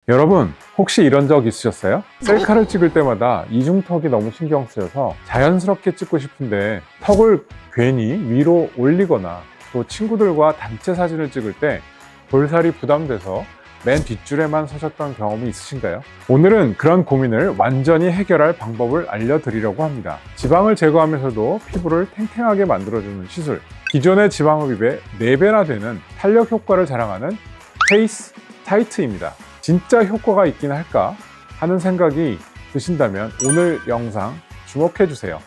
여러분 혹시 이런 적 있으셨어요? 셀카를 찍을 때마다 이중턱이 너무 신경 쓰여서 자연스럽게 찍고 싶은데 턱을 괜히 위로 올리거나 또 친구들과 단체 사진을 찍을 때 볼살이 부담돼서 맨 뒷줄에만 서셨던 경험이 있으신가요? 오늘은 그런 고민을 완전히 해결할 방법을 알려드리려고 합니다. 지방을 제거하면서도 피부를 탱탱하게 만들어주는 시술, 기존의 지방 흡입의 4배나 되는 탄력 효과를 자랑하는 페이스 타이트입니다. 진짜 효과가 있긴 할까 하는 생각이 드신다면 오늘 영상 주목해주세요.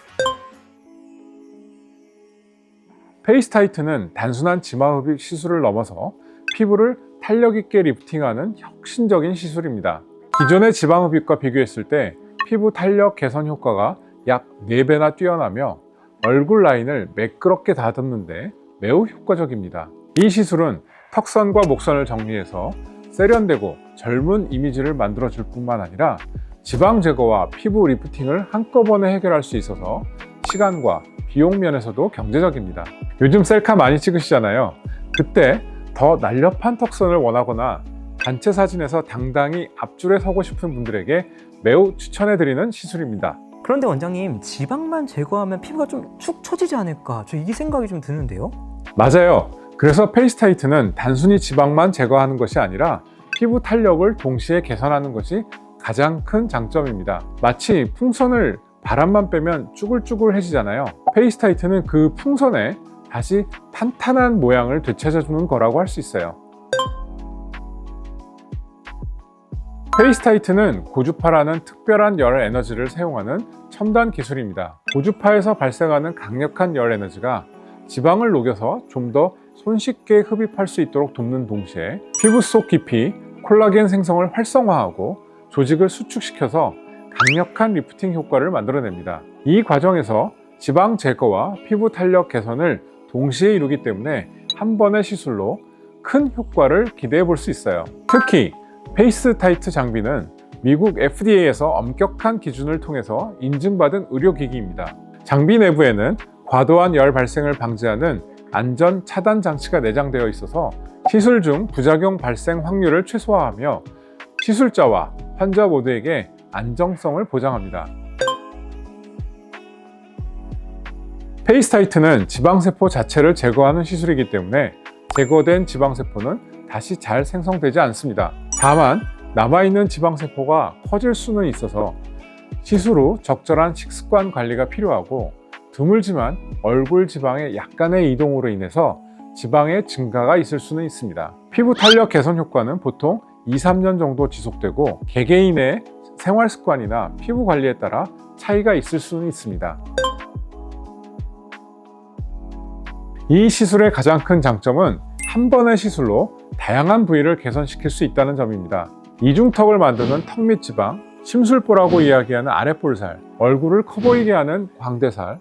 페이스 타이트는 단순한 지방 흡입 시술을 넘어서 피부를 탄력 있게 리프팅하는 혁신적인 시술입니다. 기존의 지방 흡입과 비교했을 때 피부 탄력 개선 효과가 약 4배나 뛰어나며 얼굴 라인을 매끄럽게 다듬는데 매우 효과적입니다. 이 시술은 턱선과 목선을 정리해서 세련되고 젊은 이미지를 만들어줄 뿐만 아니라 지방 제거와 피부 리프팅을 한꺼번에 해결할 수 있어서 시간과 비용 면에서도 경제적입니다. 요즘 셀카 많이 찍으시잖아요. 그때 더 날렵한 턱선을 원하거나 단체 사진에서 당당히 앞줄에 서고 싶은 분들에게 매우 추천해드리는 시술입니다. 그런데 원장님, 지방만 제거하면 피부가 좀 축 처지지 않을까? 저 이 생각이 좀 드는데요? 맞아요. 그래서 페이스 타이트는 단순히 지방만 제거하는 것이 아니라 피부 탄력을 동시에 개선하는 것이 가장 큰 장점입니다. 마치 풍선을 바람만 빼면 쭈글쭈글해지잖아요. 페이스 타이트는 그 풍선에 다시 탄탄한 모양을 되찾아주는 거라고 할 수 있어요. 페이스 타이트는 고주파라는 특별한 열 에너지를 사용하는 첨단 기술입니다. 고주파에서 발생하는 강력한 열 에너지가 지방을 녹여서 좀 더 손쉽게 흡입할 수 있도록 돕는 동시에 피부 속 깊이 콜라겐 생성을 활성화하고 조직을 수축시켜서 강력한 리프팅 효과를 만들어냅니다. 이 과정에서 지방 제거와 피부 탄력 개선을 동시에 이루기 때문에 한 번의 시술로 큰 효과를 기대해 볼 수 있어요. 특히 페이스 타이트 장비는 미국 FDA에서 엄격한 기준을 통해서 인증받은 의료기기입니다. 장비 내부에는 과도한 열 발생을 방지하는 안전 차단 장치가 내장되어 있어서 시술 중 부작용 발생 확률을 최소화하며 시술자와 환자 모두에게 안정성을 보장합니다. 페이스 타이트는 지방세포 자체를 제거하는 시술이기 때문에 제거된 지방세포는 다시 잘 생성되지 않습니다. 다만 남아있는 지방세포가 커질 수는 있어서 시술 후 적절한 식습관 관리가 필요하고 드물지만 얼굴 지방의 약간의 이동으로 인해서 지방의 증가가 있을 수는 있습니다. 피부 탄력 개선 효과는 보통 2-3년 정도 지속되고 개개인의 생활 습관이나 피부 관리에 따라 차이가 있을 수는 있습니다. 이 시술의 가장 큰 장점은 한 번의 시술로 다양한 부위를 개선시킬 수 있다는 점입니다. 이중턱을 만드는 턱 밑 지방, 심술보라고 이야기하는 아랫볼살, 얼굴을 커 보이게 하는 광대살,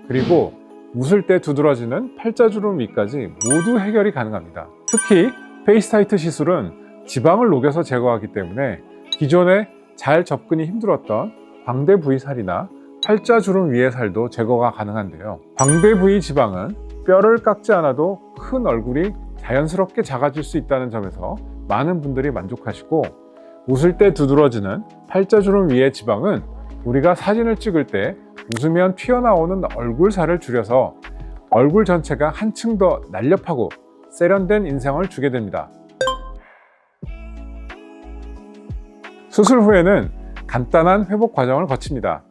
그리고 웃을 때 두드러지는 팔자주름 위까지 모두 해결이 가능합니다. 특히 페이스 타이트 시술은 지방을 녹여서 제거하기 때문에 기존에 잘 접근이 힘들었던 광대 부위 살이나 팔자주름 위의 살도 제거가 가능한데요. 광대 부위 지방은 뼈를 깎지 않아도 큰 얼굴이 자연스럽게 작아질 수 있다는 점에서 많은 분들이 만족하시고, 웃을 때 두드러지는 팔자주름 위의 지방은 우리가 사진을 찍을 때 웃으면 튀어나오는 얼굴살을 줄여서 얼굴 전체가 한층 더 날렵하고 세련된 인상을 주게 됩니다. 수술 후에는 간단한 회복 과정을 거칩니다.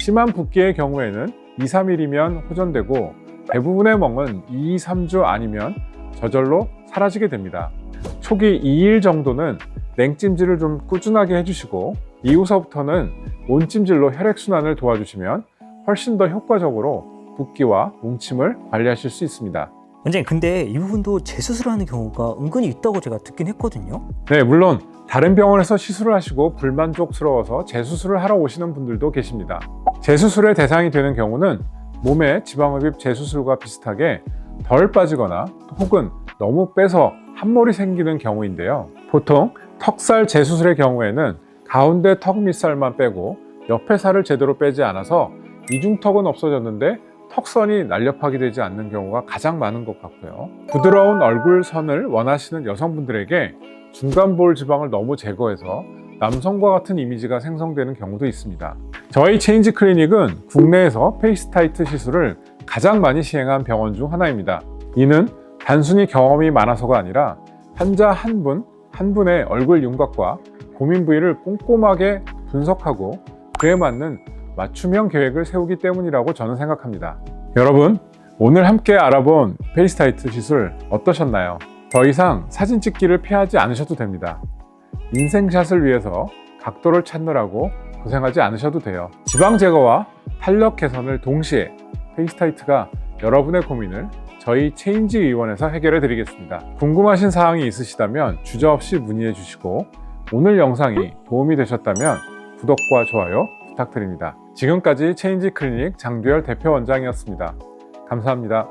심한 붓기의 경우에는 2-3일이면 호전되고 대부분의 멍은 2-3주 아니면 저절로 사라지게 됩니다. 초기 2일 정도는 냉찜질을 좀 꾸준하게 해주시고 이후서부터는 온찜질로 혈액순환을 도와주시면 훨씬 더 효과적으로 붓기와 뭉침을 관리하실 수 있습니다. 원장님, 근데 이 부분도 재수술하는 경우가 은근히 있다고 제가 듣긴 했거든요. 네, 물론 다른 병원에서 시술을 하시고 불만족스러워서 재수술을 하러 오시는 분들도 계십니다. 재수술의 대상이 되는 경우는 몸의 지방흡입 재수술과 비슷하게 덜 빠지거나 혹은 너무 빼서 함몰이 생기는 경우인데요. 보통 턱살 재수술의 경우에는 가운데 턱 밑살만 빼고 옆에 살을 제대로 빼지 않아서 이중턱은 없어졌는데 턱선이 날렵하게 되지 않는 경우가 가장 많은 것 같고요. 부드러운 얼굴선을 원하시는 여성분들에게 중간볼 지방을 너무 제거해서 남성과 같은 이미지가 생성되는 경우도 있습니다. 저희 체인지 클리닉은 국내에서 페이스타이트 시술을 가장 많이 시행한 병원 중 하나입니다. 이는 단순히 경험이 많아서가 아니라 환자 한 분의 얼굴 윤곽과 고민 부위를 꼼꼼하게 분석하고 그에 맞는 맞춤형 계획을 세우기 때문이라고 저는 생각합니다. 여러분, 오늘 함께 알아본 페이스타이트 시술 어떠셨나요? 더 이상 사진 찍기를 피하지 않으셔도 됩니다. 인생샷을 위해서 각도를 찾느라고 고생하지 않으셔도 돼요. 지방 제거와 탄력 개선을 동시에 페이스타이트가 여러분의 고민을 저희 체인지 의원에서 해결해 드리겠습니다. 궁금하신 사항이 있으시다면 주저없이 문의해 주시고 오늘 영상이 도움이 되셨다면 구독과 좋아요 부탁드립니다. 지금까지 체인지 클리닉 장두열 대표 원장이었습니다. 감사합니다.